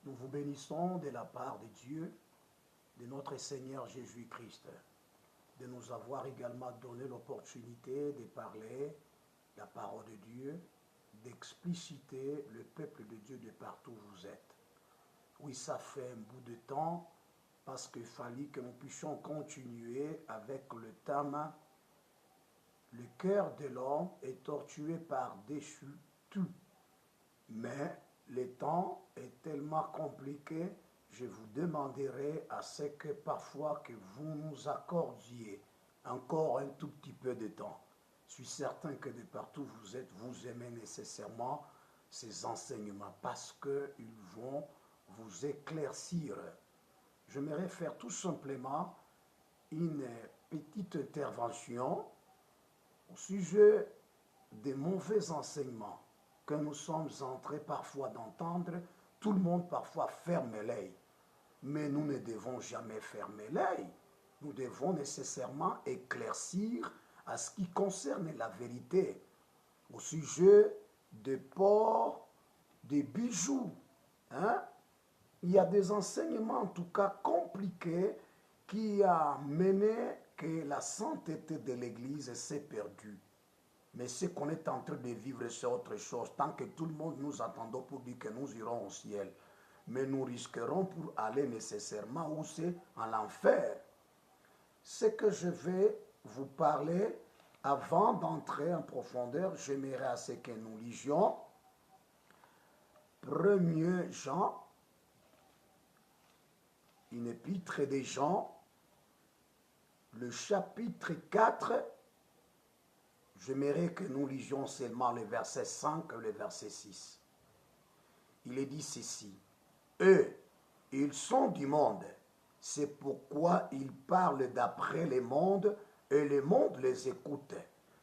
Nous vous bénissons de la part de Dieu, de notre Seigneur Jésus-Christ, de nous avoir également donné l'opportunité de parler la parole de Dieu, d'expliciter le peuple de Dieu de partout où vous êtes. Oui, ça fait un bout de temps parce qu'il fallait que nous puissions continuer avec le thème « Le cœur de l'homme est torturé par dessus tout ». Mais le temps est tellement compliqué, je vous demanderai à ce que parfois que vous nous accordiez encore un tout petit peu de temps. Je suis certain que de partout où vous êtes, vous aimez nécessairement ces enseignements parce qu'ils vont vous éclaircir. J'aimerais faire tout simplement une petite intervention au sujet des mauvais enseignements que nous sommes entrés parfois d'entendre. Tout le monde parfois ferme l'œil. Mais nous ne devons jamais fermer l'œil. Nous devons nécessairement éclaircir à ce qui concerne la vérité au sujet des ports, des bijoux. Il y a des enseignements en tout cas compliqués qui a mené que la sainteté de l'Église s'est perdue. Mais ce qu'on est en train de vivre, c'est autre chose. Tant que tout le monde nous attendons pour dire que nous irons au ciel. Mais nous risquerons pour aller nécessairement où c'est en l'enfer. Ce que je vais vous parler, avant d'entrer en profondeur, j'aimerais à ce que nous lisions 1 Jean, une épître des Jean, le chapitre 4, j'aimerais que nous lisions seulement le verset 5 et le verset 6. Il est dit ceci. Eux, ils sont du monde. C'est pourquoi ils parlent d'après le monde et le monde les écoute.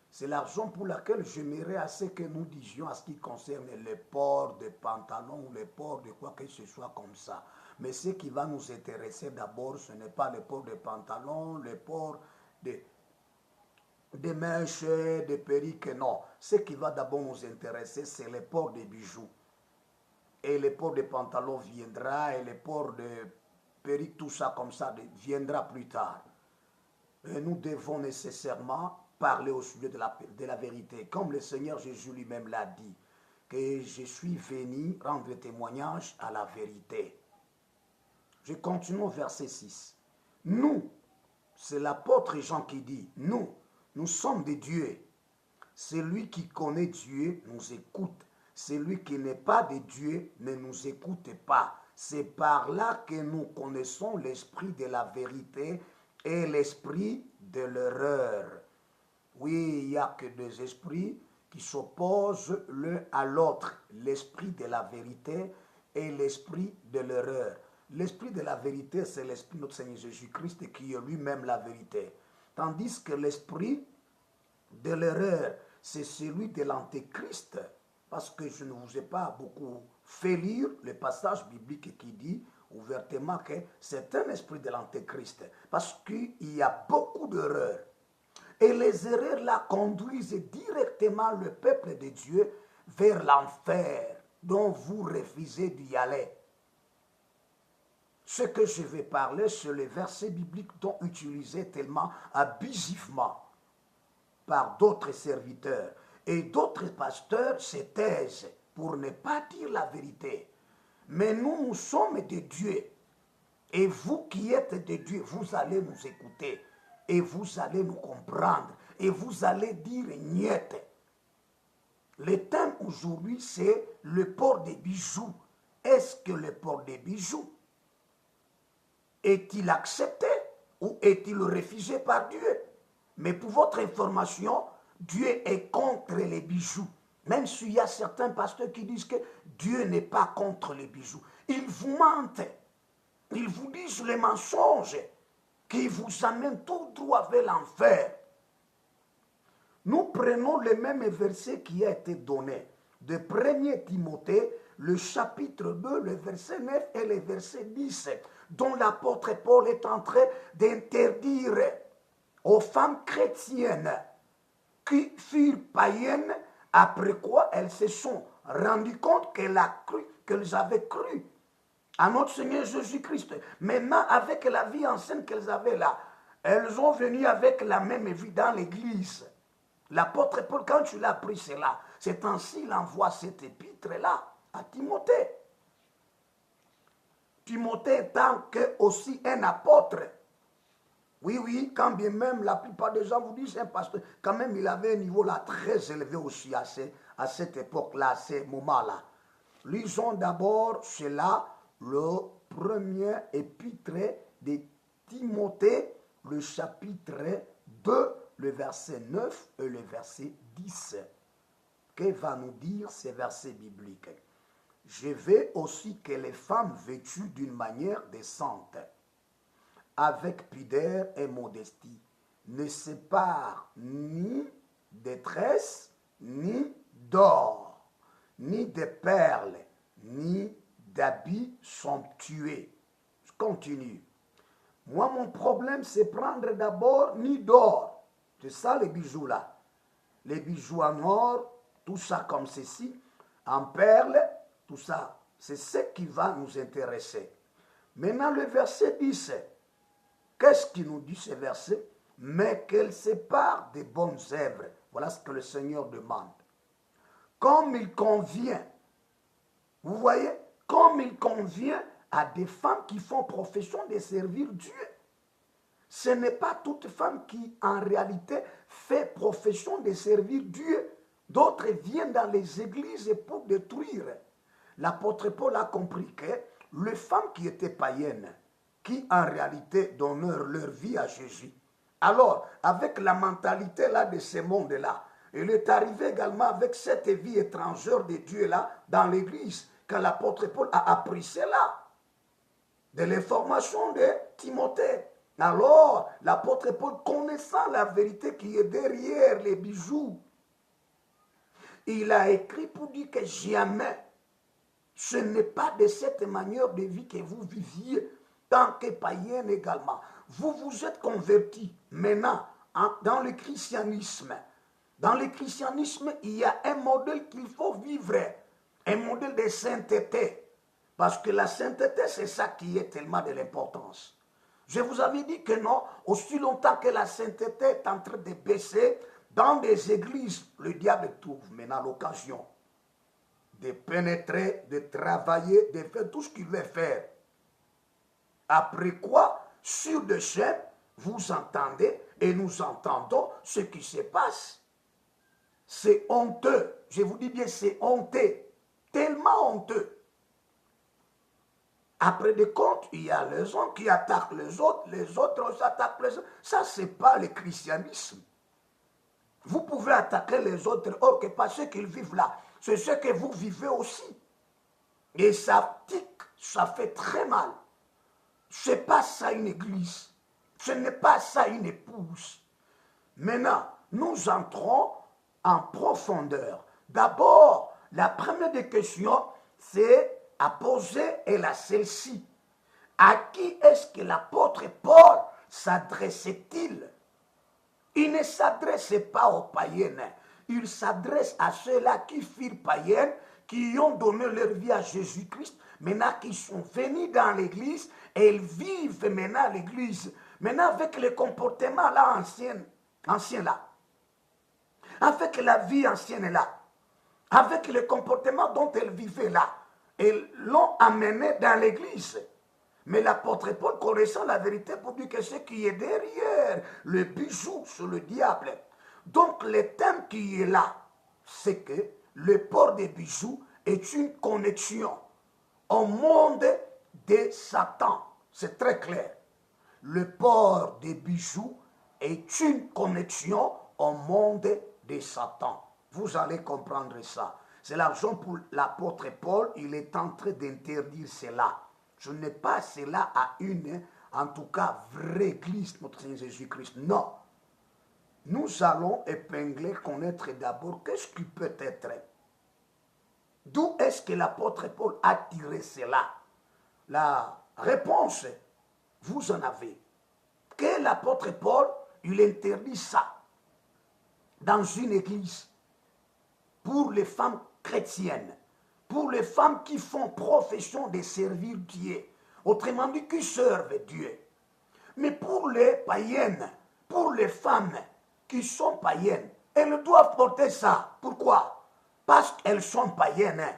C'est la raison pour laquelle j'aimerais à ce que nous disions à ce qui concerne le port de pantalons ou le port de quoi que ce soit comme ça. Mais ce qui va nous intéresser d'abord, ce n'est pas le port de pantalons, le port de mèches, de perruques, non. Ce qui va d'abord nous intéresser, c'est le port des bijoux. Et le port de pantalons viendra, et le port de perruques, tout ça comme ça, viendra plus tard. Et nous devons nécessairement parler au sujet de la vérité. Comme le Seigneur Jésus lui-même l'a dit, que je suis venu rendre témoignage à la vérité. Je continue au verset 6. Nous, c'est l'apôtre Jean qui dit, nous sommes des dieux. Celui qui connaît Dieu nous écoute. Celui qui n'est pas de Dieu ne nous écoute pas. C'est par là que nous connaissons l'esprit de la vérité et l'esprit de l'erreur. Oui, il n'y a que deux esprits qui s'opposent l'un à l'autre. L'esprit de la vérité et l'esprit de l'erreur. L'esprit de la vérité, c'est l'esprit de notre Seigneur Jésus-Christ qui est lui-même la vérité. Tandis que l'esprit de l'erreur, c'est celui de l'antéchrist. Parce que je ne vous ai pas beaucoup fait lire le passage biblique qui dit ouvertement que c'est un esprit de l'antéchrist. Parce qu'il y a beaucoup d'erreurs. Et les erreurs là conduisent directement le peuple de Dieu vers l'enfer dont vous refusez d'y aller. Ce que je vais parler, c'est le verset biblique dont utilisé tellement abusivement par d'autres serviteurs. Et d'autres pasteurs se taisent pour ne pas dire la vérité. Mais nous sommes de Dieu. Et vous qui êtes de Dieu, vous allez nous écouter. Et vous allez nous comprendre. Et vous allez dire niet. Le thème aujourd'hui, c'est le port des bijoux. Est-ce que le port des bijoux est-il accepté ou est-il refusé par Dieu? Mais pour votre information, Dieu est contre les bijoux. Même s'il y a certains pasteurs qui disent que Dieu n'est pas contre les bijoux. Ils vous mentent. Ils vous disent les mensonges qui vous amènent tout droit vers l'enfer. Nous prenons le même verset qui a été donné de 1 Timothée, le chapitre 2, le verset 9 et le verset 10, dont l'apôtre Paul est en train d'interdire aux femmes chrétiennes qui furent païennes, après quoi elles se sont rendues compte qu'elles avaient cru à notre Seigneur Jésus-Christ. Maintenant, avec la vie ancienne qu'elles avaient là, elles ont venu avec la même vie dans l'église. L'apôtre Paul, quand tu l'as appris cela, c'est ainsi qu'il envoie cette épître-là à Timothée. Timothée étant que aussi un apôtre. Oui, quand bien même la plupart des gens vous disent un pasteur, quand même il avait un niveau là très élevé aussi à cette époque-là, à ces moments-là. Lisons d'abord cela, le premier épître de Timothée, le chapitre 2, le verset 9 et le verset 10. Que va nous dire ces versets bibliques? Je veux aussi que les femmes vêtues d'une manière décente, avec pudeur et modestie, ne séparent ni des tresses, ni d'or, ni de perles, ni d'habits somptueux. Je continue. Moi, mon problème, c'est prendre d'abord ni d'or. C'est ça les bijoux là. Les bijoux en or, tout ça comme ceci, en perles, tout ça. C'est ce qui va nous intéresser. Maintenant, le verset 10. Qu'est-ce qui nous dit ce verset? Mais qu'elle sépare des bonnes œuvres. Voilà ce que le Seigneur demande. Comme il convient, vous voyez, comme il convient à des femmes qui font profession de servir Dieu. Ce n'est pas toute femme qui, en réalité, fait profession de servir Dieu. D'autres viennent dans les églises pour détruire. L'apôtre Paul a compris que les femmes qui étaient païennes, qui en réalité donnèrent leur vie à Jésus. Alors, avec la mentalité là de ce monde-là, il est arrivé également avec cette vie étrangère de Dieu là dans l'église, quand l'apôtre Paul a appris cela, de l'information de Timothée. Alors, l'apôtre Paul, connaissant la vérité qui est derrière les bijoux, il a écrit pour dire que jamais, ce n'est pas de cette manière de vie que vous viviez, tant que païen également. Vous vous êtes convertis maintenant dans le christianisme. Dans le christianisme, il y a un modèle qu'il faut vivre, un modèle de sainteté. Parce que la sainteté, c'est ça qui est tellement de l'importance. Je vous avais dit que non, aussi longtemps que la sainteté est en train de baisser, dans des églises, le diable trouve maintenant l'occasion de pénétrer, de travailler, de faire tout ce qu'il veut faire. Après quoi, sur le champ, vous entendez et nous entendons ce qui se passe. C'est honteux. Je vous dis bien, c'est honteux. Tellement honteux. Après des comptes, il y a les uns qui attaquent les autres attaquent les autres. Ça, ce n'est pas le christianisme. Vous pouvez attaquer les autres, or que pas ceux qu'ils vivent là. C'est ce que vous vivez aussi. Et ça tique, ça fait très mal. Ce n'est pas ça une église. Ce n'est pas ça une épouse. Maintenant, nous entrons en profondeur. D'abord, la première des questions, c'est à poser est la celle-ci. À qui est-ce que l'apôtre Paul s'adressait-il? Il ne s'adressait pas aux païens. Il s'adresse à ceux-là qui firent païens, qui ont donné leur vie à Jésus-Christ, maintenant qui sont venus dans l'église et ils vivent maintenant l'église. Maintenant avec le comportement là ancien là, avec la vie ancienne là, avec le comportement dont elles vivaient là, ils l'ont amené dans l'église. Mais l'apôtre Paul, connaissant la vérité, pour dire que ce qui est derrière le bijou, c'est le diable. Donc le thème qui est là, c'est que le port des bijoux est une connexion au monde de Satan. C'est très clair. Le port des bijoux est une connexion au monde de Satan. Vous allez comprendre ça. C'est la raison pour l'apôtre Paul, il est en train d'interdire cela. Ce n'est pas cela à une, en tout cas, vraie église, notre Seigneur Jésus-Christ. Non. Nous allons épingler, connaître d'abord qu'est-ce qui peut être. D'où est-ce que l'apôtre Paul a tiré cela? La réponse, vous en avez. Que l'apôtre Paul, il interdit ça dans une église pour les femmes chrétiennes. pour les femmes qui font profession de servir Dieu, autrement dit qui servent Dieu. Mais pour les païennes, pour les femmes qui sont païennes, elles doivent porter ça. Pourquoi? Parce qu'elles sont païennes.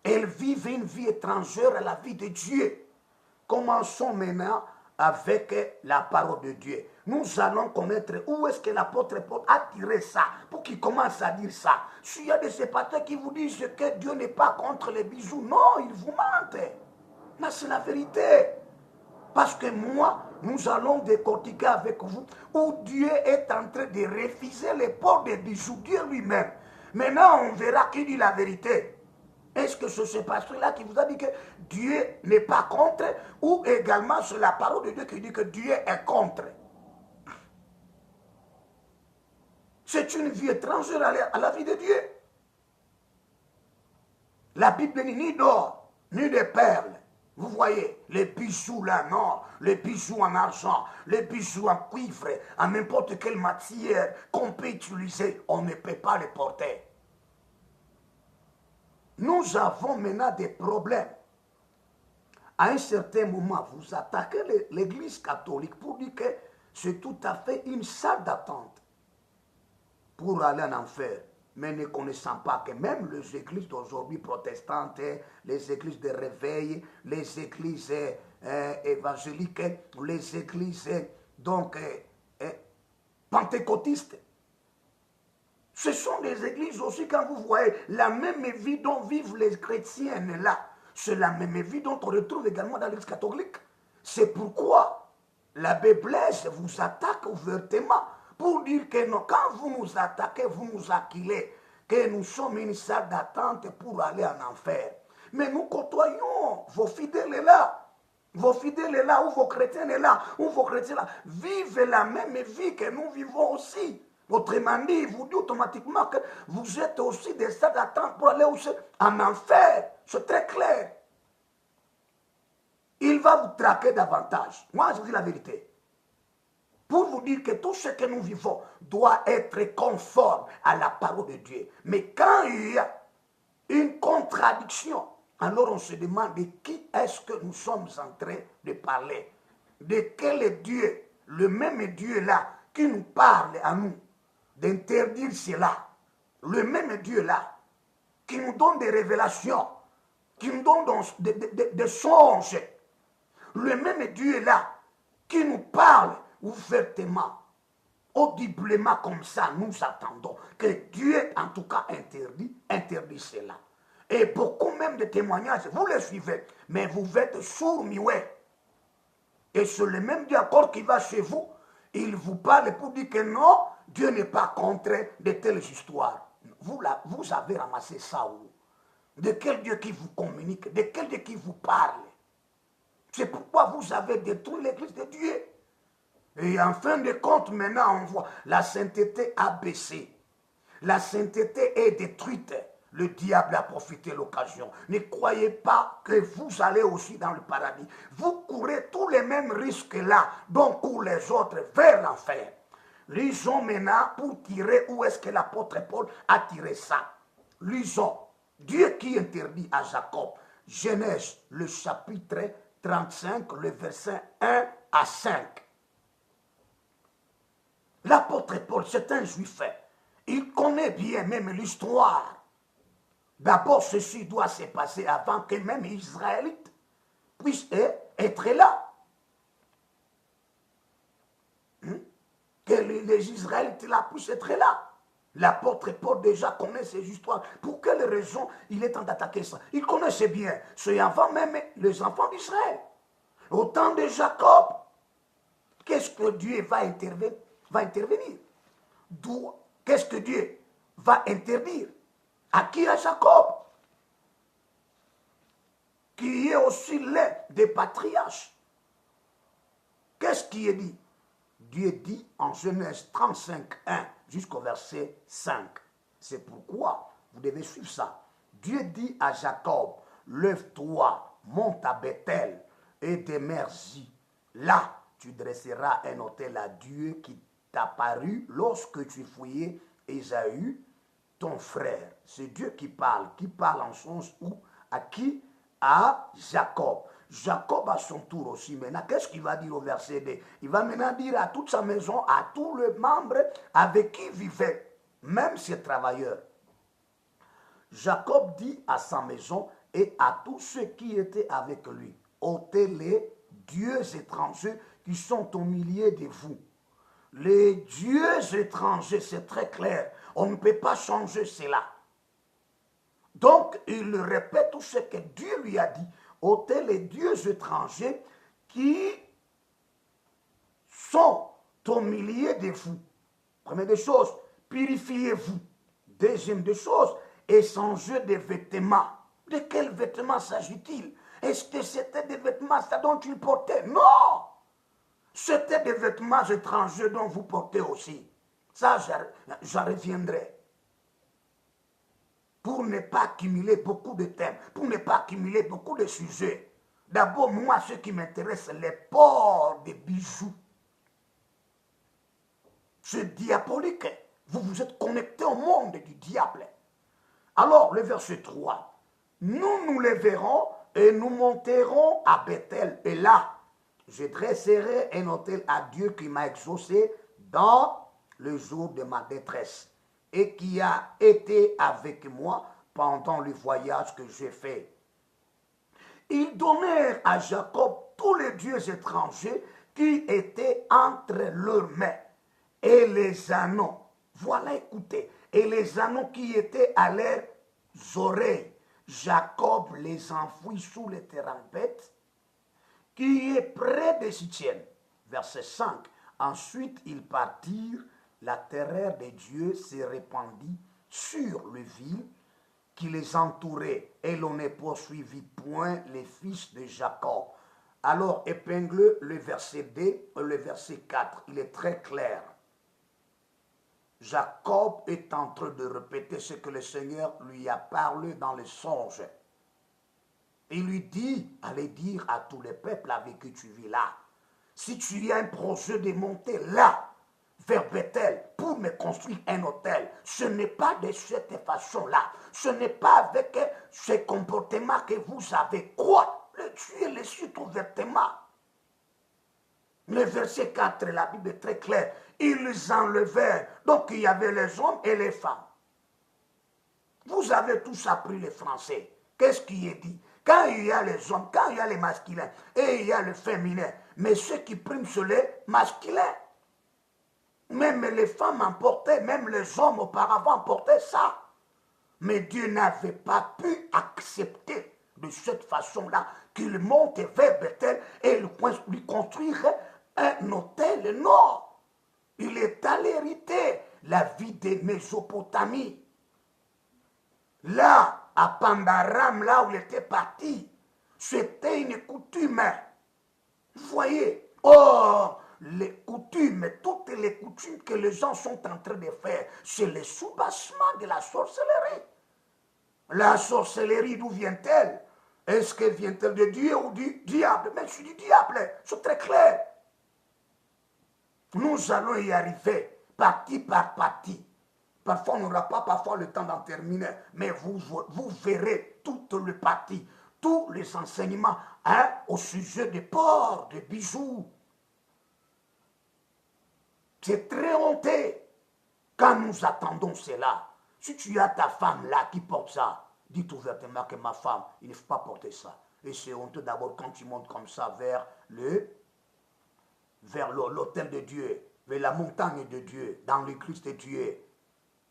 Elles vivent une vie étrangère à la vie de Dieu. Commençons maintenant avec la parole de Dieu. Nous allons connaître où est-ce que l'apôtre Paul a tiré ça pour qu'il commence à dire ça. S'il y a des séparateurs qui vous disent que Dieu n'est pas contre les bisous, non, ils vous mentent. Là, c'est la vérité. Parce que moi, nous allons décortiquer avec vous où Dieu est en train de refuser les ports des bijoux, Dieu lui-même. Maintenant, on verra qui dit la vérité. Est-ce que c'est ce pasteur-là qui vous a dit que Dieu n'est pas contre, ou également c'est la parole de Dieu qui dit que Dieu est contre? C'est une vie étrangère à la vie de Dieu. La Bible n'est ni d'or, ni de perles. Vous voyez, les bijoux là, non, les bijoux en argent, les bijoux en cuivre, en n'importe quelle matière qu'on peut utiliser, on ne peut pas les porter. Nous avons maintenant des problèmes. À un certain moment, vous attaquez l'Église catholique pour dire que c'est tout à fait une salle d'attente pour aller en enfer. Mais ne connaissant pas que même les églises d'aujourd'hui protestantes, les églises de réveil, les églises évangéliques, les églises donc pentecôtistes, ce sont des églises aussi, quand vous voyez la même vie dont vivent les chrétiennes là, c'est la même vie dont on retrouve également dans l'église catholique. C'est pourquoi l'abbé Blaise vous attaque ouvertement pour dire que non, quand vous nous attaquez, vous nous acculez, que nous sommes une salle d'attente pour aller en enfer. Mais nous côtoyons vos fidèles là. Vos fidèles là, ou vos chrétiens là, ou vos chrétiens là, vivent la même vie que nous vivons aussi. Autrement dit, il vous dit automatiquement que vous êtes aussi des salles d'attente pour aller aussi en enfer. C'est très clair. Il va vous traquer davantage. Moi, je vous dis la vérité. Pour vous dire que tout ce que nous vivons doit être conforme à la parole de Dieu. Mais quand il y a une contradiction, alors on se demande de qui est-ce que nous sommes en train de parler. De quel Dieu, le même Dieu là, qui nous parle à nous, d'interdire cela. Le même Dieu là, qui nous donne des révélations, qui nous donne des songes. Le même Dieu là, qui nous parle ouvertement, audiblement comme ça, nous attendons que Dieu, en tout cas, interdit cela. Et beaucoup même de témoignages, vous les suivez, mais vous êtes sourds-muets. Et c'est le même Dieu encore qui va chez vous, il vous parle pour dire que non, Dieu n'est pas contre de telles histoires. Vous avez ramassé ça où? De quel Dieu qui vous communique? De quel Dieu qui vous parle? C'est pourquoi vous avez détruit l'église de Dieu. Et en fin de compte, maintenant, on voit la sainteté a baissé. La sainteté est détruite. Le diable a profité de l'occasion. Ne croyez pas que vous allez aussi dans le paradis. Vous courez tous les mêmes risques là, dont courent les autres vers l'enfer. Lisons maintenant pour tirer où est-ce que l'apôtre Paul a tiré ça. Lisons. Dieu qui interdit à Jacob. Genèse, le chapitre 35, le verset 1 à 5. L'apôtre Paul, c'est un juif. Il connaît bien même l'histoire. D'abord, ceci doit se passer avant que même les Israélites puissent être là. Que les Israélites là puissent être là. L'apôtre Paul déjà connaît ces histoires. Pour quelle raison il est en train d'attaquer ça? Il connaissait bien. C'est avant même les enfants d'Israël. Au temps de Jacob, qu'est-ce que Dieu va intervenir? Qu'est-ce que Dieu va interdire? À qui? À Jacob, qui est aussi l'un des patriarches. Qu'est-ce qui est dit? Dieu dit en Genèse 35, 1 jusqu'au verset 5. C'est pourquoi vous devez suivre ça. Dieu dit à Jacob, lève-toi, monte à Bethel et demeure-y. Là, tu dresseras un autel à Dieu qui t'apparut lorsque tu fouillais Ésaü ton frère. C'est Dieu qui parle en sens où, à qui? À Jacob. Jacob à son tour aussi. Maintenant, qu'est-ce qu'il va dire au verset 2? Il va maintenant dire à toute sa maison, à tous les membres avec qui il vivait, même ses travailleurs. Jacob dit à sa maison et à tous ceux qui étaient avec lui, ôtez les dieux étrangers qui sont au milieu de vous. Les dieux étrangers, c'est très clair. On ne peut pas changer cela. Donc, il répète tout ce que Dieu lui a dit. Ôtez les dieux étrangers qui sont au milieu de vous. Première des choses, purifiez-vous. Deuxième des choses, échangez des vêtements. De quels vêtements s'agit-il? Est-ce que c'était des vêtements dont il portait? Non! C'était des vêtements étrangers dont vous portez aussi. Ça, j'en reviendrai. Pour ne pas accumuler beaucoup de thèmes, pour ne pas accumuler beaucoup de sujets. D'abord, moi, ce qui m'intéresse, c'est les ports de bijoux. C'est diabolique. Vous vous êtes connecté au monde du diable. Alors, le verset 3. Nous les verrons et nous monterons à Bethel. Et là, je dresserai un autel à Dieu qui m'a exaucé dans le jour de ma détresse et qui a été avec moi pendant le voyage que j'ai fait. Ils donnèrent à Jacob tous les dieux étrangers qui étaient entre leurs mains et les anneaux. Voilà, écoutez, et les anneaux qui étaient à leurs oreilles. Jacob les enfouit sous les trompettes qui est près de Sitien. Verset 5. Ensuite, ils partirent, la terreur de Dieu se répandit sur les villes qui les entouraient, et l'on ne poursuivit point les fils de Jacob. Alors, épingle le verset 2 et le verset 4. Il est très clair. Jacob est en train de répéter ce que le Seigneur lui a parlé dans les songes. Il lui dit, allez dire à tous les peuples avec qui tu vis là, si tu as un projet de monter là, vers Bethel, pour me construire un hôtel, ce n'est pas de cette façon-là. Ce n'est pas avec ce comportement que vous avez. Quoi? Tu es le suite ouvertement. Le verset 4, la Bible est très claire. Ils enlevèrent. Donc il y avait les hommes et les femmes. Vous avez tous appris le français. Qu'est-ce qui est dit? Quand il y a les hommes, quand il y a les masculins et il y a le féminin, mais ceux qui priment sur les masculins. Même les femmes en portaient, même les hommes auparavant portaient ça. Mais Dieu n'avait pas pu accepter de cette façon-là qu'il monte vers Bethel et lui construirait un hôtel. Non, il est allé hériter la vie de Mésopotamie. Là, à Pandaram, là où il était parti, c'était une coutume. Vous voyez? Or, les coutumes, toutes les coutumes que les gens sont en train de faire, c'est le soubassement de la sorcellerie. La sorcellerie, d'où vient-elle? Est-ce qu'elle vient-elle de Dieu ou du diable? Mais c'est du diable, c'est très clair. Nous allons y arriver, partie par partie. Parfois, on n'aura pas parfois le temps d'en terminer, mais vous verrez toutes les parties, tous les enseignements au sujet des ports, des bijoux. C'est très honteux quand nous attendons cela. Si tu as ta femme là qui porte ça, dis ouvertement que ma femme, il ne faut pas porter ça. Et c'est honteux d'abord quand tu montes comme ça vers l'autel de Dieu, vers la montagne de Dieu, dans l'église de Dieu.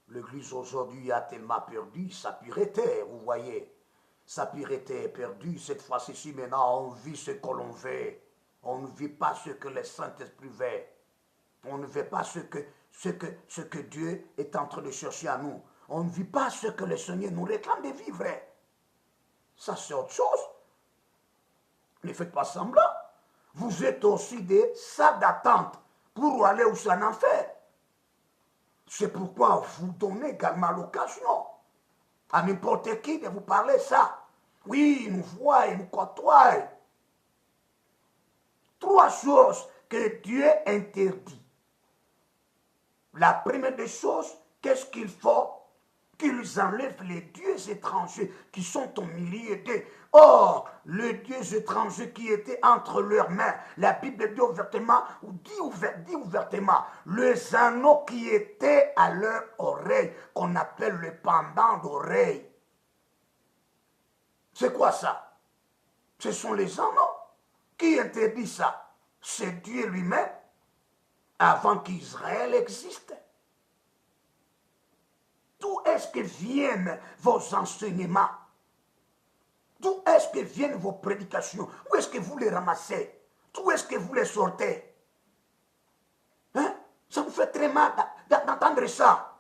L'église aujourd'hui a tellement perdu sa pureté, vous voyez. Sa pureté est perdue. Cette fois-ci, maintenant, on vit ce que l'on veut. On ne vit pas ce que le Saint-Esprit veut. On ne veut pas ce que Dieu est en train de chercher à nous. On ne vit pas ce que le Seigneur nous réclame de vivre. Ça, c'est autre chose. Ne faites pas semblant. Vous êtes aussi des salles d'attente pour aller où ça en enfer. C'est pourquoi vous donnez également l'occasion à n'importe qui de vous parler ça. Oui, il nous voit, il nous côtoie. 3 choses que Dieu interdit. La première des choses, qu'est-ce qu'il faut? qu'ils enlèvent les dieux étrangers qui sont au milieu d'eux. Or, le dieu étranger qui était entre leurs mains, la Bible dit ouvertement, ou dit ouvertement, les anneaux qui étaient à leur oreille, qu'on appelle le pendant d'oreille. C'est quoi ça? Ce sont les anneaux. Qui interdit ça? C'est Dieu lui-même, avant qu'Israël existe. D'où est-ce que viennent vos enseignements? D'où est-ce que viennent vos prédications? Où est-ce que vous les ramassez? D'où est-ce que vous les sortez? Hein? Ça vous fait très mal d'entendre ça.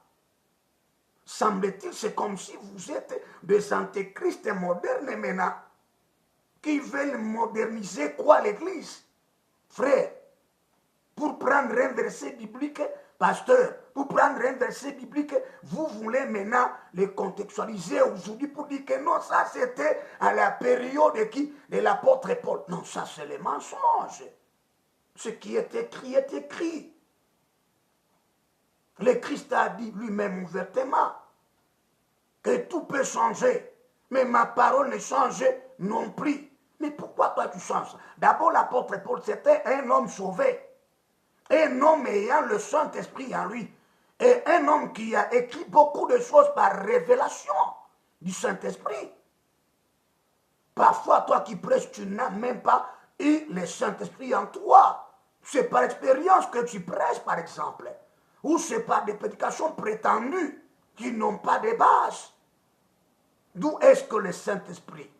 Semble-t-il, c'est comme si vous êtes des antéchrists modernes maintenant, qui veulent moderniser quoi l'Église? Frère, pour prendre un verset biblique, pasteur, pour prendre un verset biblique, vous voulez maintenant le contextualiser aujourd'hui pour dire que non, ça c'était à la période de qui? De l'apôtre Paul. Non, ça c'est le mensonge. Ce qui est écrit est écrit. Le Christ a dit lui-même ouvertement que tout peut changer, mais ma parole ne change non plus. Mais pourquoi toi tu changes? D'abord, l'apôtre Paul, c'était un homme sauvé. Un homme ayant le Saint-Esprit en lui. Et un homme qui a écrit beaucoup de choses par révélation du Saint-Esprit. Parfois, toi qui prêches, tu n'as même pas eu le Saint-Esprit en toi. C'est par expérience que tu prêches, par exemple. Ou c'est par des prédications prétendues qui n'ont pas de base. D'où est-ce que le Saint-Esprit?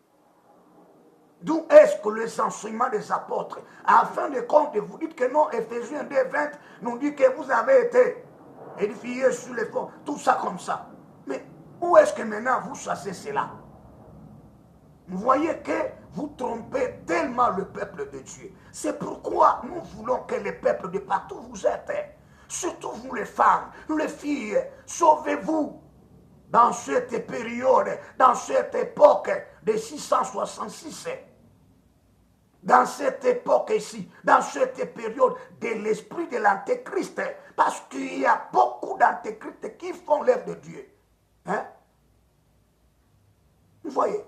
D'où est-ce que les enseignements des apôtres, à fin de compte, vous dites que non, Éphésiens 2:20 nous dit que vous avez été édifiés sur les fonds, tout ça comme ça. Mais où est-ce que maintenant vous chassez cela? Vous voyez que vous trompez tellement le peuple de Dieu. C'est pourquoi nous voulons que le peuple de partout vous êtes. Surtout vous les femmes, les filles, sauvez-vous. Dans cette période, dans cette époque de 666, dans cette époque ici, dans cette période de l'esprit de l'antéchrist, parce qu'il y a beaucoup d'antéchrists qui font l'œuvre de Dieu. Hein? Vous voyez,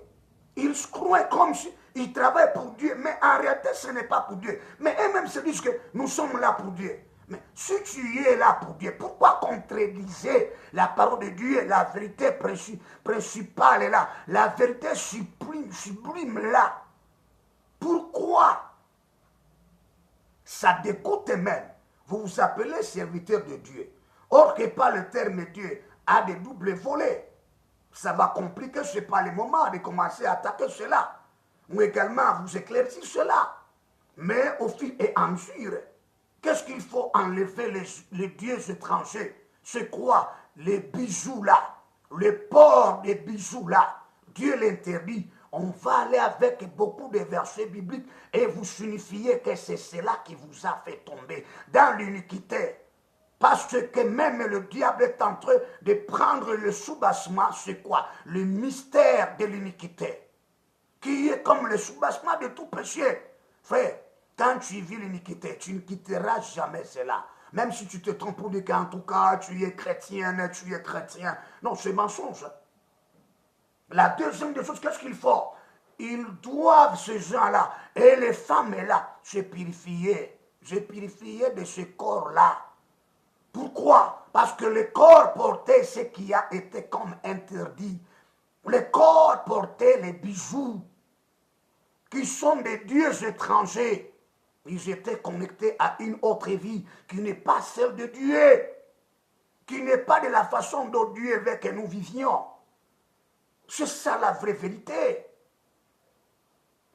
ils croient comme s'ils travaillent pour Dieu, mais en réalité ce n'est pas pour Dieu. Mais eux-mêmes se disent que nous sommes là pour Dieu. Mais si tu es là pour Dieu, pourquoi contredire la parole de Dieu, la vérité principale est là, la vérité sublime là? Pourquoi? Ça dégoûte même. Vous vous appelez serviteur de Dieu. Or que par le terme Dieu a des doubles volets. Ça va compliquer, ce n'est pas le moment de commencer à attaquer cela. Ou également vous éclaircir cela. Mais au fil et à mesure, qu'est-ce qu'il faut enlever les dieux étrangers? C'est quoi? Les bijoux là, le port des bijoux là. Dieu l'interdit. On va aller avec beaucoup de versets bibliques et vous signifiez que c'est cela qui vous a fait tomber dans l'iniquité. Parce que même le diable est en train de prendre le soubassement, c'est quoi? Le mystère de l'iniquité, qui est comme le soubassement de tout péché. Frère, quand tu vis l'iniquité, tu ne quitteras jamais cela. Même si tu te trompes pour dire qu'en tout cas, tu es chrétienne, tu es chrétien. Non, c'est mensonge. La deuxième des choses, qu'est-ce qu'il faut? Ils doivent, ces gens-là, et les femmes-là, se purifier de ce corps-là. Pourquoi? Parce que le corps portait ce qui a été comme interdit. Le corps portait les bijoux qui sont des dieux étrangers. Ils étaient connectés à une autre vie qui n'est pas celle de Dieu, qui n'est pas de la façon dont Dieu veut que nous vivions. C'est ça la vraie vérité.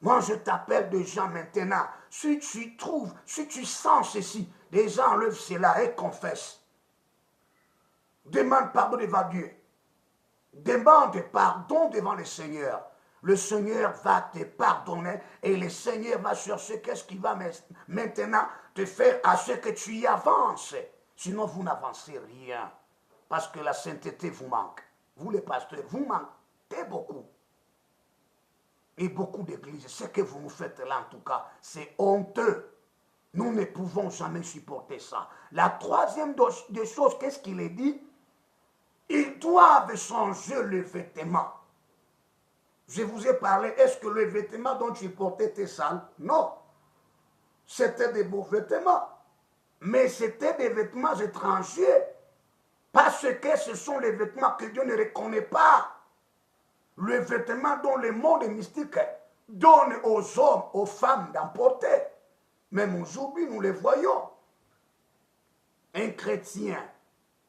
Moi, je t'appelle des gens maintenant. Si tu trouves, si tu sens ceci, des gens enlèvent cela et confessent. Demande pardon devant Dieu. Demande pardon devant le Seigneur. Le Seigneur va te pardonner et le Seigneur va chercher qu'est-ce qu'il va maintenant te faire à ce que tu y avances. Sinon, vous n'avancez rien. Parce que la sainteté vous manque. Vous, les pasteurs, vous manquez beaucoup. Et beaucoup d'églises, ce que vous nous faites là en tout cas, c'est honteux. Nous ne pouvons jamais supporter ça. La troisième des choses, qu'est-ce qu'il est dit? Ils doivent changer le vêtement. Je vous ai parlé, est-ce que le vêtement dont tu portais était sale? Non. C'était des beaux vêtements. Mais c'était des vêtements étrangers. Parce que ce sont les vêtements que Dieu ne reconnaît pas. Le vêtement dont le monde mystique donne aux hommes, aux femmes d'emporter. Même aujourd'hui, nous les voyons. Un chrétien,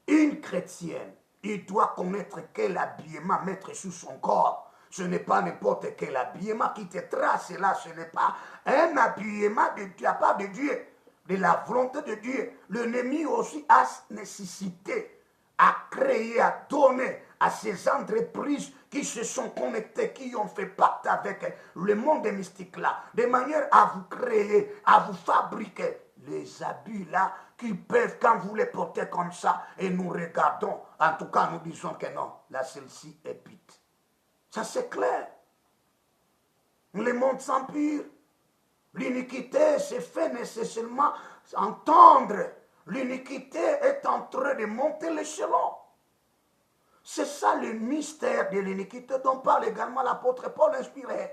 une chrétienne, il doit connaître quel habillement mettre sur son corps. Ce n'est pas n'importe quel habillement qui te trace là, ce n'est pas un habillement de la part de Dieu, de la volonté de Dieu. L'ennemi aussi a nécessité à créer, à donner à ces entreprises qui se sont connectées, qui ont fait pacte avec le monde mystique là, de manière à vous créer, à vous fabriquer les habits là, qui peuvent, quand vous les portez comme ça, et nous regardons, en tout cas nous disons que non, là celle-ci est pite. Ça c'est clair. Le monde s'empire. L'iniquité se fait nécessairement entendre. L'iniquité est en train de monter l'échelon. C'est ça le mystère de l'iniquité dont parle également l'apôtre Paul inspiré.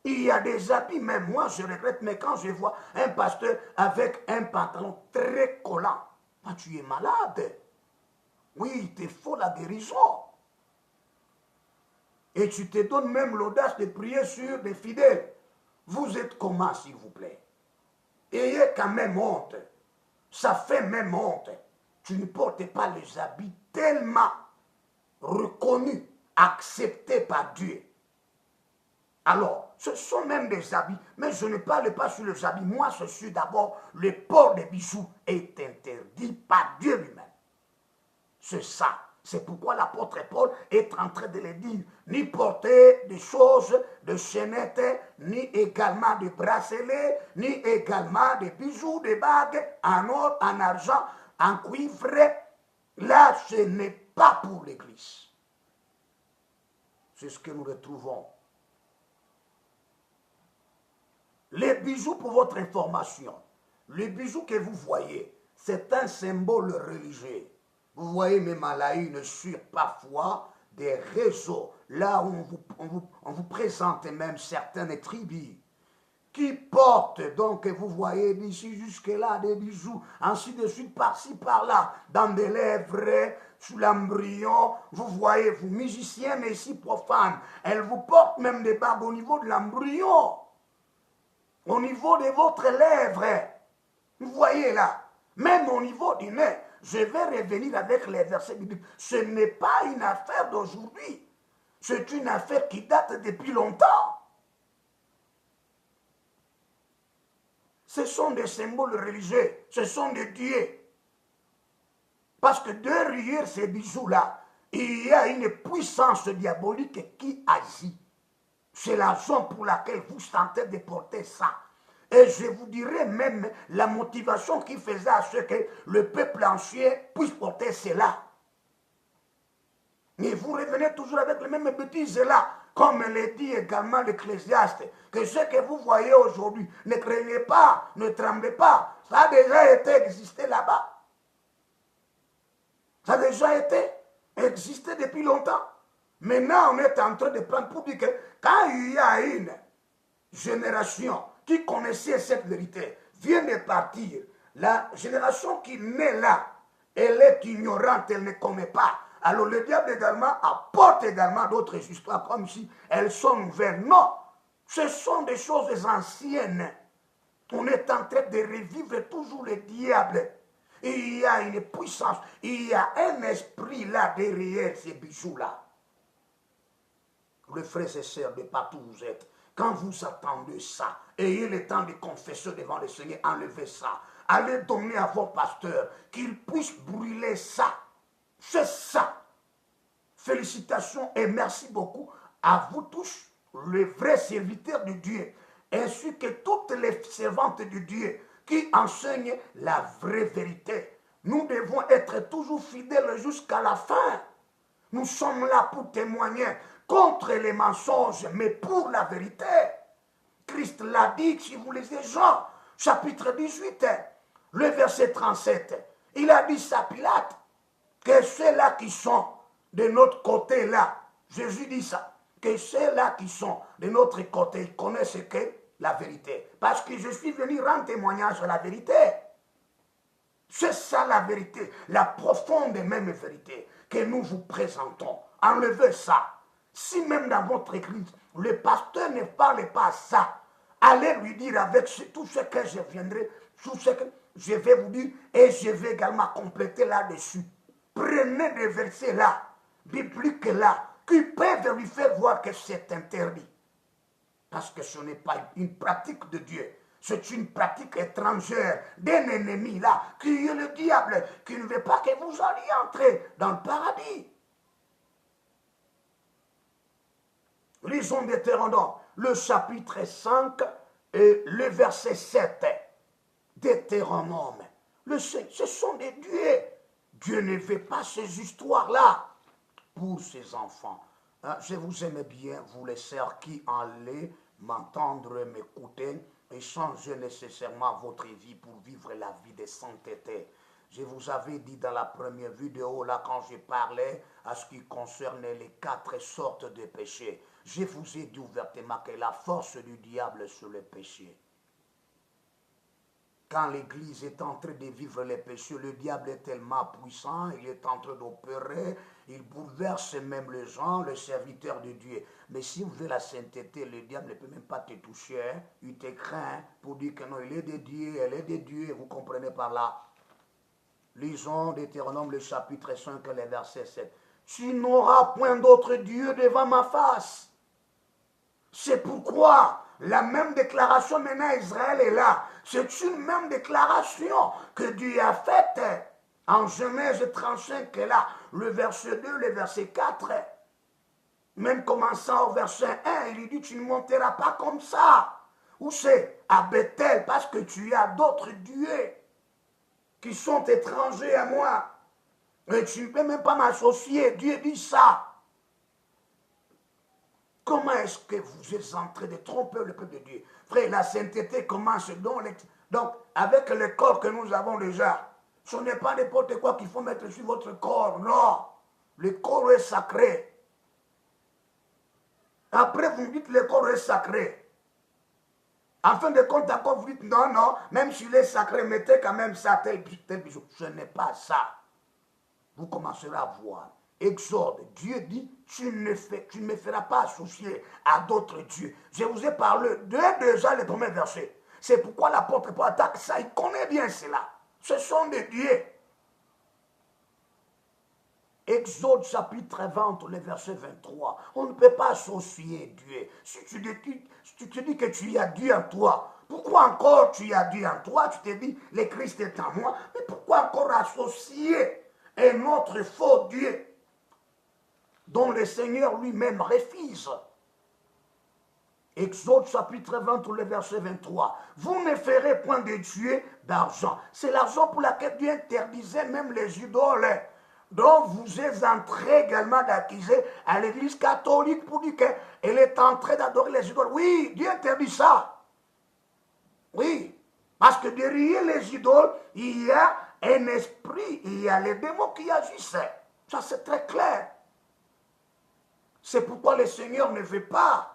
Il y a des habits, même moi je regrette, mais quand je vois un pasteur avec un pantalon très collant, bah, tu es malade. Oui, il te faut la guérison. Et tu te donnes même l'audace de prier sur des fidèles. Vous êtes comment, s'il vous plaît? Ayez quand même honte. Ça fait même honte. Tu ne portes pas les habits tellement reconnus, acceptés par Dieu. Alors, ce sont même des habits, mais je ne parle pas sur les habits. Moi, je suis d'abord, le port des bijoux est interdit par Dieu lui-même. C'est ça. C'est pourquoi l'apôtre Paul est en train de le dire. Ni porter des choses, de chaînettes, ni également de bracelets, ni également de bijoux, de bagues, en or, en argent, en cuivre. Là, ce n'est pas pour l'Église. C'est ce que nous retrouvons. Les bijoux, pour votre information, les bijoux que vous voyez, c'est un symbole religieux. Vous voyez même à la une sur parfois des réseaux, là où on vous présente même certaines tribus qui portent, donc vous voyez d'ici jusque-là des bijoux, ainsi de suite, par-ci, par-là, dans des lèvres, sous l'embryon, vous voyez, vous musiciens, mais ici profanes, elles vous portent même des bagues au niveau de l'embryon, au niveau de votre lèvre, vous voyez là, même au niveau du nez. Je vais revenir avec les versets bibliques. Ce n'est pas une affaire d'aujourd'hui. C'est une affaire qui date depuis longtemps. Ce sont des symboles religieux. Ce sont des dieux. Parce que derrière ces bijoux-là, il y a une puissance diabolique qui agit. C'est la raison pour laquelle vous sentez de porter ça. Et je vous dirai même la motivation qui faisait à ce que le peuple ancien puisse porter cela. Mais vous revenez toujours avec les mêmes bêtises là, comme le dit également l'Ecclésiaste, que ce que vous voyez aujourd'hui, ne craignez pas, ne tremblez pas, ça a déjà été existé là-bas. Ça a déjà été existé depuis longtemps. Maintenant, on est en train de prendre pour dire que quand il y a une génération qui connaissait cette vérité, vient de partir. La génération qui naît là, elle est ignorante, elle ne connaît pas. Alors le diable également apporte également d'autres histoires comme si elles sont nouvelles. Non, ce sont des choses anciennes. On est en train de revivre toujours le diable. Il y a une puissance, il y a un esprit là derrière ces bijoux-là. Les frères et sœurs de partout où vous êtes, quand vous attendez ça, ayez le temps de confesser devant le Seigneur, enlevez ça. Allez donner à vos pasteurs qu'ils puissent brûler ça. C'est ça. Félicitations et merci beaucoup à vous tous, les vrais serviteurs de Dieu, ainsi que toutes les servantes de Dieu qui enseignent la vraie vérité. Nous devons être toujours fidèles jusqu'à la fin. Nous sommes là pour témoigner contre les mensonges, mais pour la vérité. Christ l'a dit, si vous lisez Jean, chapitre 18, le verset 37. Il a dit ça à Pilate. que ceux-là qui sont de notre côté là, Jésus dit ça, que ceux-là qui sont de notre côté, ils connaissent ce qu'est la vérité. Parce que je suis venu rendre témoignage à la vérité. C'est ça la vérité, la profonde et même vérité que nous vous présentons. Enlevez ça. Si même dans votre église, le pasteur ne parle pas ça, allez lui dire avec tout ce que je viendrai, tout ce que je vais vous dire, et je vais également compléter là-dessus. Prenez des versets là, bibliques là, qui peuvent lui faire voir que c'est interdit. Parce que ce n'est pas une pratique de Dieu. C'est une pratique étrangère d'un ennemi là, qui est le diable, qui ne veut pas que vous alliez entrer dans le paradis. Lisons Deutéronome, le chapitre 5 et le verset 7. Deutéronome. Ce sont des dieux. Dieu ne veut pas ces histoires-là pour ses enfants. Je vous aime bien, vous les sœurs qui allez m'entendre, m'écouter et changer nécessairement votre vie pour vivre la vie de sainteté. Je vous avais dit dans la première vidéo, là, quand je parlais à ce qui concernait les 4 sortes de péchés, je vous ai dit ouvertement que la force du diable sur le péché. Quand l'Église est en train de vivre les péchés, le diable est tellement puissant, il est en train d'opérer, il bouleverse même les gens, les serviteurs de Dieu. Mais si vous voulez la sainteté, le diable ne peut même pas te toucher, hein. Il te craint pour dire que non, il est de Dieu, elle est de Dieu, vous comprenez par là. Lisons Deutéronome le chapitre 5, le verset 7. Tu n'auras point d'autre Dieu devant ma face. C'est pourquoi la même déclaration maintenant Israël est là. C'est une même déclaration que Dieu a faite en Genèse 35 est là. Le verset 2, le verset 4. Même commençant au verset 1, il dit tu ne monteras pas comme ça. Où c'est? À Bethel, parce que tu as d'autres dieux qui sont étrangers à moi. Et tu ne peux même pas m'associer. Dieu dit ça. Comment est-ce que vous êtes en train de tromper le peuple de Dieu? Frère, la sainteté commence donc avec le corps que nous avons déjà. Ce n'est pas n'importe quoi qu'il faut mettre sur votre corps, non. Le corps est sacré. Après, vous me dites le corps est sacré. En fin de compte, encore vous dites non, non, même s'il est sacré, mettez quand même ça, tel bijou. Ce n'est pas ça. Vous commencerez à voir. Exode, Dieu dit, tu ne me feras pas associer à d'autres dieux. Je vous ai parlé déjà le premier verset. C'est pourquoi l'apôtre Paul attaque ça, il connaît bien cela. Ce sont des dieux. Exode chapitre 20, le verset 23. On ne peut pas associer Dieu. Si tu te dis que tu as Dieu en toi, pourquoi encore tu as Dieu en toi? Tu te dis, le Christ est en moi. Mais pourquoi encore associer un autre faux Dieu dont le Seigneur lui-même refuse? Exode chapitre 20, le verset 23. Vous ne ferez point de Dieu d'argent. C'est l'argent pour laquelle Dieu interdisait même les idoles, dont vous êtes en train également d'accuser à l'église catholique pour dire qu'elle est en train d'adorer les idoles. Oui, Dieu interdit ça. Oui, parce que derrière les idoles, il y a un esprit, il y a les démons qui agissent. Ça, c'est très clair. C'est pourquoi le Seigneur ne veut pas.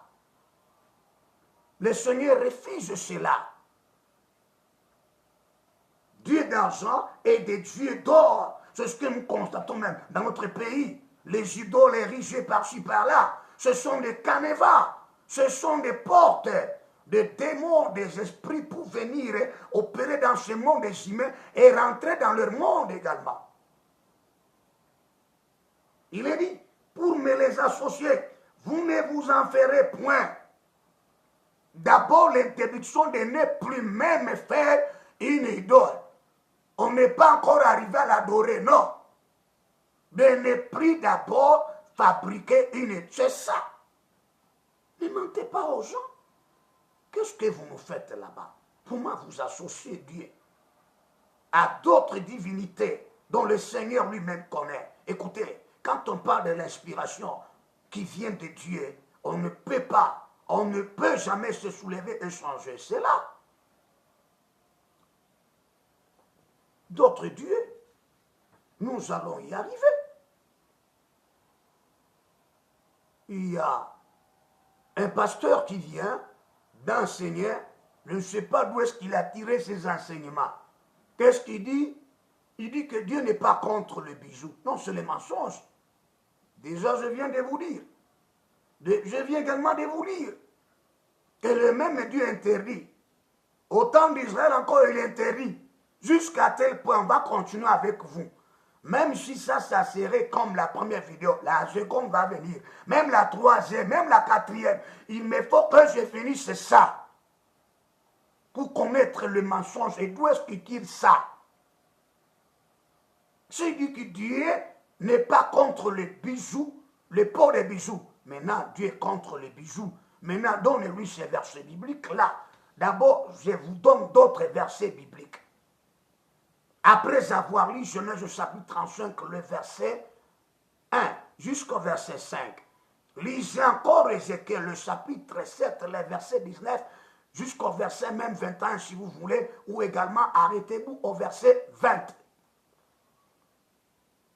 Le Seigneur refuse cela. Dieu d'argent et des dieux d'or. C'est ce que nous constatons même dans notre pays. Les idoles érigées par-ci, par-là, ce sont des canevas, ce sont des portes, des démons, des esprits pour venir opérer dans ce monde des humains et rentrer dans leur monde également. Il est dit, pour me les associer, vous ne vous en ferez point. D'abord, l'interdiction de ne plus même faire une idole. On n'est pas encore arrivé à l'adorer, non. De ne plus d'abord fabriquer une idole. C'est ça. Ne mentez pas aux gens. Qu'est-ce que vous nous faites là-bas? Comment vous associez Dieu à d'autres divinités dont le Seigneur lui-même connaît? Écoutez, quand on parle de l'inspiration qui vient de Dieu, on ne peut jamais se soulever et changer cela. D'autres dieux. nous allons y arriver. Il y a un pasteur qui vient d'enseigner, je ne sais pas d'où est-ce qu'il a tiré ses enseignements. Qu'est-ce qu'il dit? Il dit que Dieu n'est pas contre le bijou. Non, c'est les mensonges. Déjà, je viens de vous dire. Je viens également de vous dire que le même Dieu interdit. Au temps d'Israël encore, il interdit. Jusqu'à tel point, on va continuer avec vous. Même si ça serait comme la première vidéo, la seconde va venir, même la troisième, même la quatrième, il me faut que je finisse ça pour connaître le mensonge. Et d'où est-ce qu'il tire ça? C'est dit que Dieu n'est pas contre les bijoux, le port des bijoux. Maintenant, Dieu est contre les bijoux. Maintenant, donnez-lui ces versets bibliques-là. D'abord, je vous donne d'autres versets bibliques. Après avoir lu Genèse chapitre 35, le verset 1 jusqu'au verset 5, lisez encore Ézéchiel, le chapitre 7, le verset 19, jusqu'au verset même 21 si vous voulez, ou également arrêtez-vous au verset 20.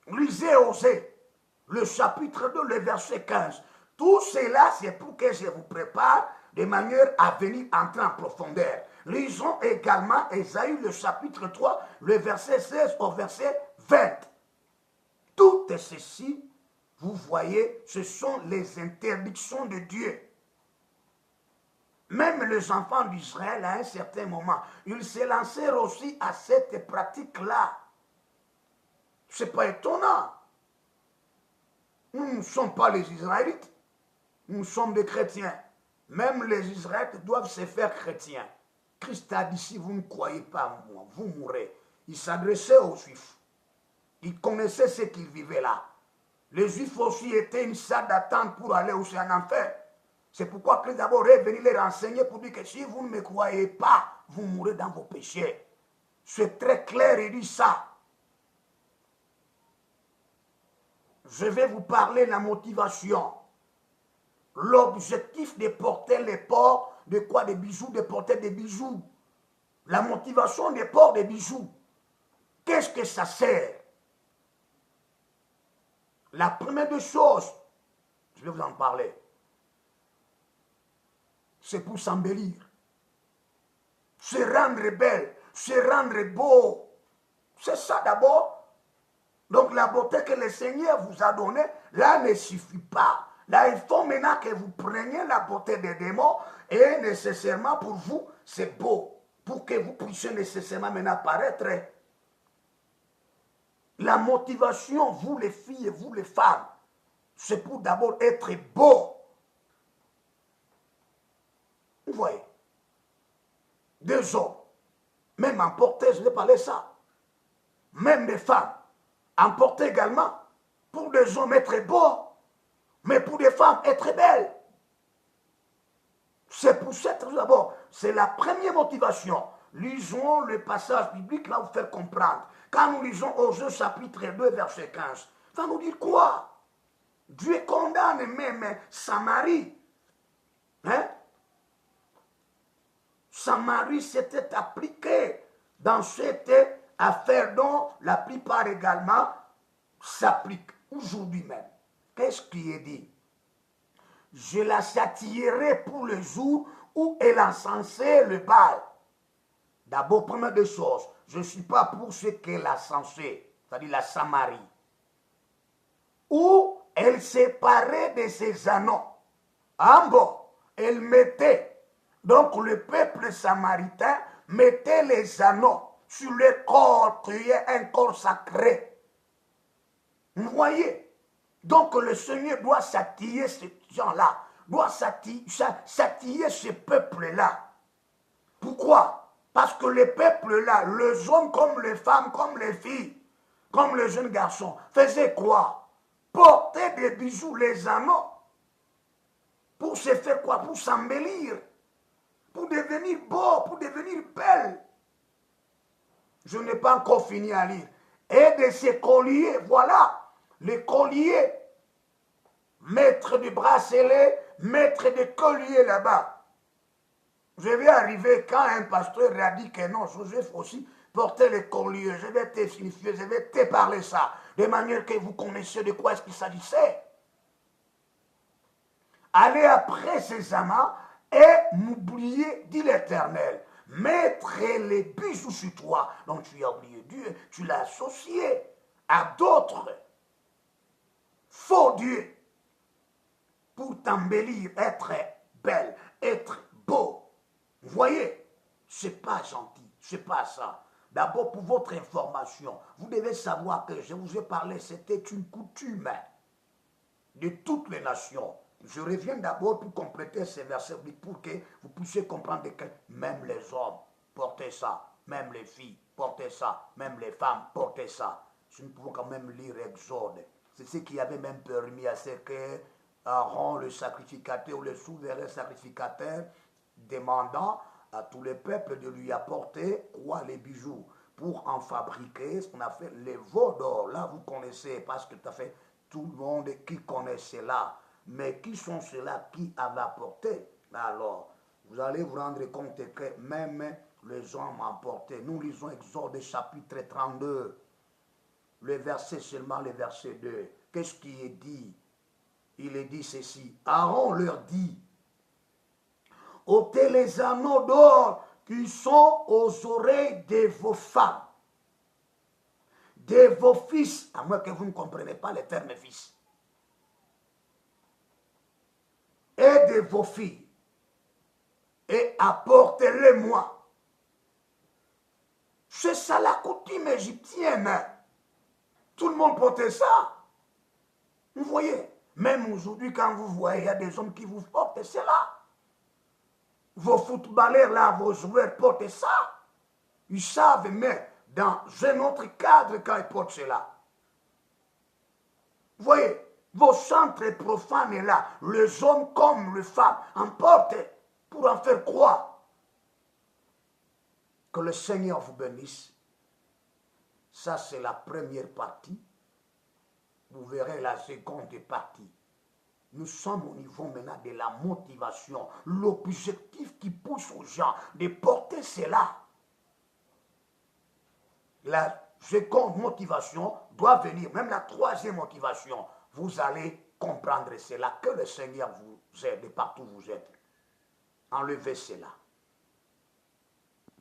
Lisez Osée, le chapitre 2, le verset 15. Tout cela, c'est pour que je vous prépare de manière à venir entrer en profondeur. Lisons également Ésaïe, le chapitre 3, le verset 16 au verset 20. Tout ceci, vous voyez, ce sont les interdictions de Dieu. Même les enfants d'Israël, à un certain moment, ils se lancèrent aussi à cette pratique-là. Ce n'est pas étonnant. Nous ne sommes pas les Israélites. Nous sommes des chrétiens. Même les Israélites doivent se faire chrétiens. Christ a dit, si vous ne croyez pas en moi, vous mourrez. Il s'adressait aux Juifs. Il connaissait ce qu'ils vivaient là. Les Juifs aussi étaient une salle d'attente pour aller aussi en enfer. C'est pourquoi Christ d'abord est venu les renseigner pour dire que si vous ne me croyez pas, vous mourrez dans vos péchés. C'est très clair, il dit ça. Je vais vous parler de la motivation. L'objectif de porter les ports, de quoi? Des bijoux, de porter des bijoux. La motivation des ports des bijoux. Qu'est-ce que ça sert? La première des choses, je vais vous en parler, c'est pour s'embellir, se rendre belle, se rendre beau. C'est ça d'abord. Donc la beauté que le Seigneur vous a donnée, là ne suffit pas. Là, il faut maintenant que vous preniez la beauté des démons et nécessairement pour vous, c'est beau. Pour que vous puissiez nécessairement maintenant paraître. La motivation, vous les filles et vous les femmes, c'est pour d'abord être beau. Vous voyez? Des hommes, même emportés, je vais parler ça. Même des femmes, emportées également. Pour des hommes, être beaux. Mais pour des femmes, être belles. C'est pour cette raison d'abord. C'est la première motivation. Lisons le passage biblique là vous faire comprendre. Quand nous lisons Osée chapitre 2 verset 15, ça nous dit quoi? Dieu condamne même Samarie. Hein? Samarie s'était appliquée dans cette affaire dont la plupart également s'appliquent aujourd'hui même. Qu'est-ce qui est dit? Je la châtierai pour le jour où elle a censé le Baal. D'abord, première des choses, je ne suis pas pour ce qu'elle a censé, c'est-à-dire la Samarie. Où elle séparait de ses anneaux. En bas, elle mettait, donc le peuple samaritain mettait les anneaux sur le corps qui est un corps sacré. Vous voyez? Donc le Seigneur doit s'attiller ces gens-là, doit s'attiller ce peuple-là. Pourquoi? Parce que les peuples-là, les hommes comme les femmes, comme les filles, comme les jeunes garçons, faisaient quoi? Porter des bijoux, les anneaux, pour se faire quoi? Pour s'embellir, pour devenir beau, pour devenir belle. Je n'ai pas encore fini à lire. Et de ces colliers, voilà. Les colliers, maître du bracelet, maître des colliers là-bas. Je vais arriver quand un pasteur a dit que non, Joseph aussi, porter les colliers, je vais te signifier, je vais te parler ça, de manière que vous connaissiez de quoi est-ce qu'il s'agissait. Allez après ces amants et m'oublier, dit l'Éternel. Mettre les bijoux sur toi. Donc tu as oublié Dieu, tu l'as associé à d'autres faux dieux pour t'embellir, être belle, être beau. Vous voyez, c'est pas gentil, c'est pas ça. D'abord, pour votre information, vous devez savoir que je vous ai parlé, c'était une coutume de toutes les nations. Je reviens d'abord pour compléter ces versets pour que vous puissiez comprendre que même les hommes portaient ça, même les filles portaient ça, même les femmes portaient ça. Nous pouvons quand même lire Exode. C'est ce qui avait même permis à ce que Aaron, le sacrificateur ou le souverain sacrificateur, demandant à tout le peuple de lui apporter quoi, les bijoux, pour en fabriquer ce qu'on a fait les veaux d'or. Là, vous connaissez, parce que tout le monde qui connaît cela. Mais qui sont ceux-là qui avaient apporté? Alors, vous allez vous rendre compte que même les hommes emportaient. Nous lisons Exode chapitre 32, le verset seulement, le verset 2. Qu'est-ce qui est dit? Il est dit ceci. Aaron leur dit, ôtez les anneaux d'or qui sont aux oreilles de vos femmes, de vos fils, à moins que vous ne compreniez pas le terme fils, et de vos filles, et apportez-les-moi. C'est ça la coutume égyptienne. Tout le monde portait ça. Vous voyez, même aujourd'hui, quand vous voyez, il y a des hommes qui vous portent cela. Vos footballeurs là, vos joueurs portent ça. Ils savent, mais dans un autre cadre quand ils portent cela. Vous voyez, vos centres profanes là, les hommes comme les femmes, en portent pour en faire quoi? Que le Seigneur vous bénisse. Ça, c'est la première partie. Vous verrez la seconde partie. Nous sommes au niveau maintenant de la motivation, l'objectif qui pousse aux gens de porter cela. La seconde motivation doit venir, même la troisième motivation. Vous allez comprendre cela, que le Seigneur vous aide partout où vous êtes. Enlevez cela.